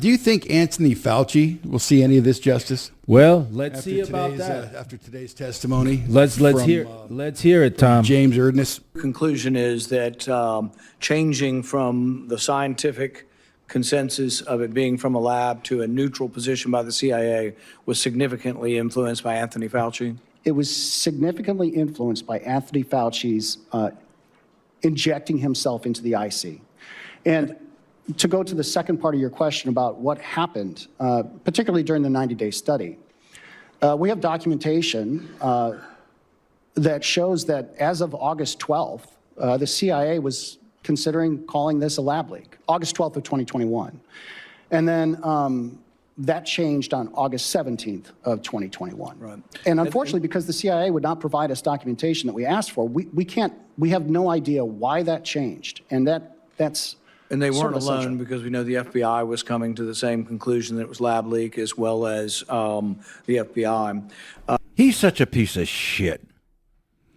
Do you think Anthony Fauci will see any of this justice? Well, let's see about that. After today's testimony, Let's hear it, Tom. James Erdness. Conclusion is that changing from the scientific consensus of it being from a lab to a neutral position by the CIA was significantly influenced by Anthony Fauci? It was significantly influenced by Anthony Fauci's injecting himself into the IC. And to go to the second part of your question about what happened, particularly during the 90-day study, we have documentation that shows that as of August 12th, the CIA was considering calling this a lab leak, August 12th of 2021. And then that changed on August 17th of 2021. Right. And unfortunately, because the CIA would not provide us documentation that we asked for, we have no idea why that changed. And that's... And they weren't alone, because we know the FBI was coming to the same conclusion that it was lab leak, as well as the FBI. He's such a piece of shit.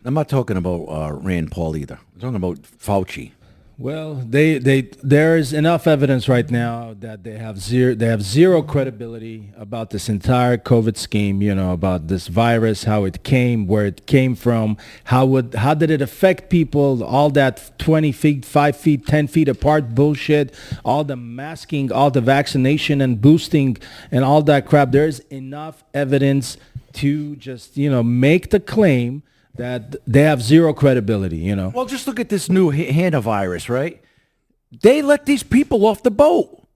I'm not talking about Rand Paul either. I'm talking about Fauci. Well, there is enough evidence right now that they have zero credibility about this entire COVID scheme, about this virus, how it came, where it came from, how did it affect people, all that 20 feet, 5 feet, 10 feet apart bullshit, all the masking, all the vaccination and boosting and all that crap. There's enough evidence to just, make the claim that they have zero credibility, Well, just look at this new hantavirus, right? They let these people off the boat.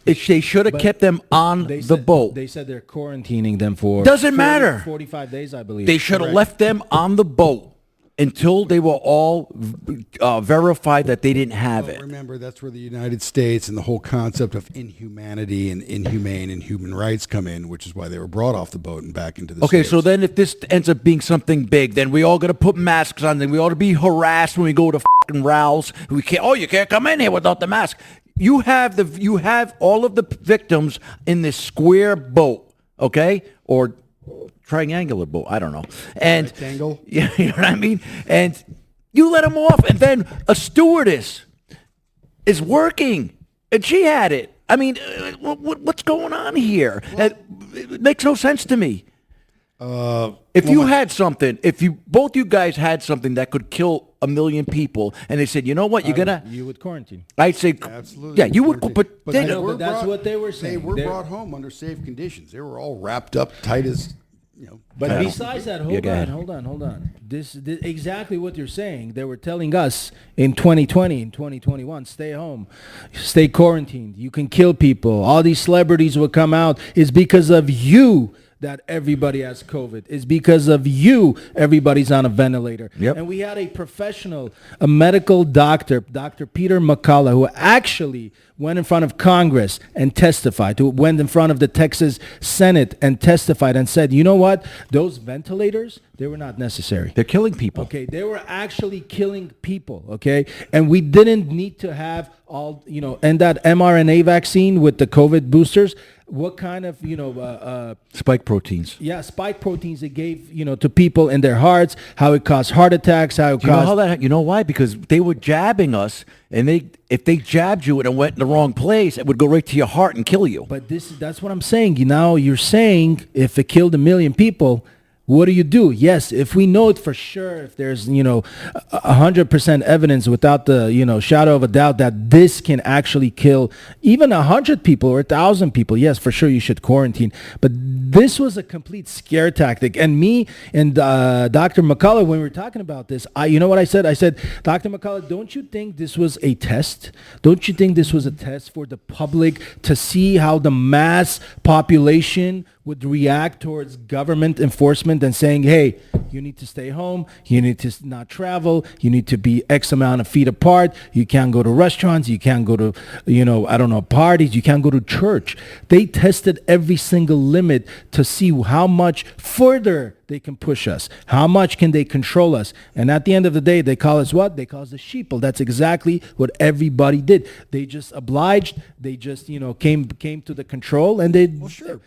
They should have kept them on the boat. They said they're quarantining them for... Doesn't matter. 45 days, I believe. They should have left them on the boat until they were all verified that they didn't have it. Remember, that's where the United States and the whole concept of inhumanity and inhumane and human rights come in, which is why they were brought off the boat and back into the Okay, States. so then if this ends up being something big, then we all got to put masks on. Then we ought to be harassed when we go to fucking Ralph's. We can't. Oh, you can't come in here without the mask. You have all of the victims in this square boat, okay, or triangular boat, I don't know. And rectangle. Yeah, you know what I mean? And you let them off, and then a stewardess is working, and she had it. I mean, what's going on here? It makes no sense to me. If both you guys had something that could kill 1 million people, and they said, you know what, you would quarantine. I'd say, absolutely. Yeah, you would, but that's what they were saying. They were brought home under safe conditions. They were all wrapped up tight as, But besides that, hold on. This exactly what you're saying. They were telling us in 2020, in 2021, stay home, stay quarantined. You can kill people. All these celebrities will come out. It's because of you that everybody has COVID. It's because of you everybody's on a ventilator. Yep. And we had a professional, a medical doctor, Dr. Peter McCullough, who actually went in front of Congress and testified, who went in front of the Texas Senate and testified and said, you know what? Those ventilators, they were not necessary. They're killing people. Okay, they were actually killing people, okay? And we didn't need to have all, and that mRNA vaccine with the COVID boosters, what kind of, spike proteins. Yeah, spike proteins it gave, to people in their hearts, how it caused heart attacks, how it caused... You know why? Because they were jabbing us, and if they jabbed you and it went in the wrong place, it would go right to your heart and kill you. But that's what I'm saying. You're saying if it killed 1 million people, what do you do? Yes, if we know it for sure, if there's, 100% evidence without the, shadow of a doubt that this can actually kill even 100 people or 1,000 people, yes, for sure you should quarantine. But this was a complete scare tactic. And me and Dr. McCullough, when we were talking about this, you know what I said? I said, Dr. McCullough, don't you think this was a test? Don't you think this was a test for the public to see how the mass population would react towards government enforcement and saying, hey, you need to stay home, you need to not travel, you need to be X amount of feet apart, you can't go to restaurants, you can't go to, parties, you can't go to church. They tested every single limit to see how much further they can push us. How much can they control us? And at the end of the day, they call us what? They call us the sheeple. That's exactly what everybody did. They just obliged. They just, came to the control, and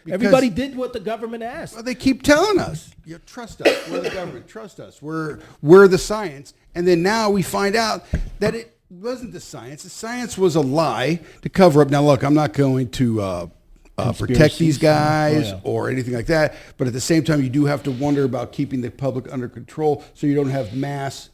everybody did what the government asked. Well, they keep telling us, trust us. We're the government. Trust us. We're the science. And then now we find out that wasn't the science. The science was a lie to cover up. Now, look, I'm not going to protect these guys or anything like that. But at the same time, you do have to wonder about keeping the public under control so you don't have mass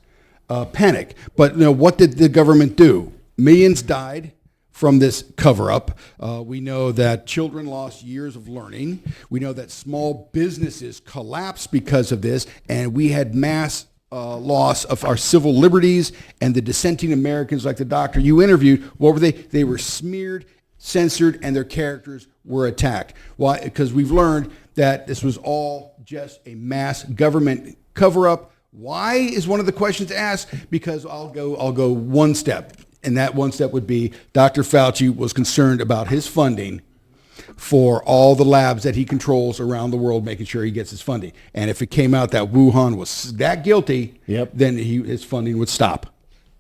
panic. But what did the government do? Millions died from this cover-up. We know that children lost years of learning. We know that small businesses collapsed because of this, and we had mass loss of our civil liberties. And the dissenting Americans, like the doctor you interviewed, what were they? They were smeared, censored, and their characters were attacked. Why? Because we've learned that this was all just a mass government cover-up. Why is one of the questions asked? Because I'll go one step. And that one step would be Dr. Fauci was concerned about his funding for all the labs that he controls around the world, making sure he gets his funding. And if it came out that Wuhan was that guilty, then his funding would stop.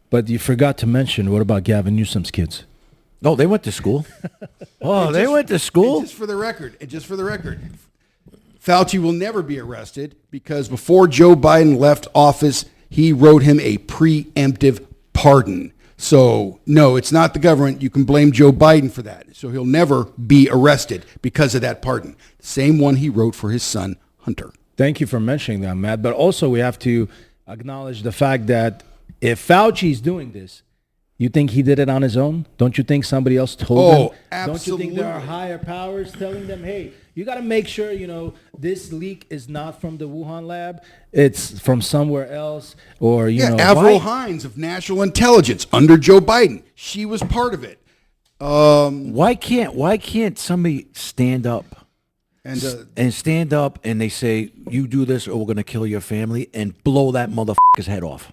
But you forgot to mention, what about Gavin Newsom's kids? No, they went to school. Oh, they went to school? And just for the record, Fauci will never be arrested because before Joe Biden left office, he wrote him a preemptive pardon. So, no, it's not the government. You can blame Joe Biden for that. So he'll never be arrested because of that pardon. Same one he wrote for his son, Hunter. Thank you for mentioning that, Matt. But also we have to acknowledge the fact that if Fauci's doing this, you think he did it on his own? Don't you think somebody else told him? Absolutely. Don't you think there are higher powers telling them, hey, you got to make sure, this leak is not from the Wuhan lab. It's from somewhere else. Or, Avril Haines of National Intelligence under Joe Biden. She was part of it. Why can't somebody stand up and stand up and they say, you do this or we're going to kill your family and blow that motherfucker's head off?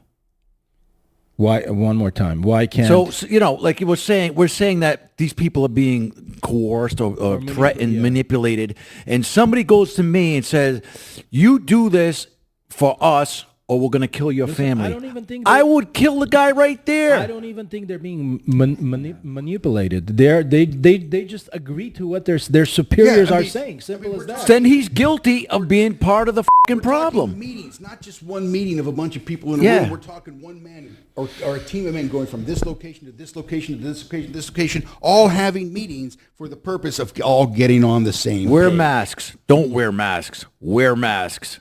Why? One more time. Why can't? So like you were saying, we're saying that these people are being coerced or threatened, manipulated, and somebody goes to me and says, "You do this for us, or we're going to kill your family." I don't even think I would kill the guy right there. I don't even think they're being manipulated. They just agree to what their superiors are saying. Simple as that. Then he's guilty of being part of the fucking problem. Meetings, not just one meeting of a bunch of people in a room. We're talking one man or a team of men going from this location to this location to this location to this location, all having meetings for the purpose of all getting on the same Wear page. masks. Don't wear masks. Wear masks.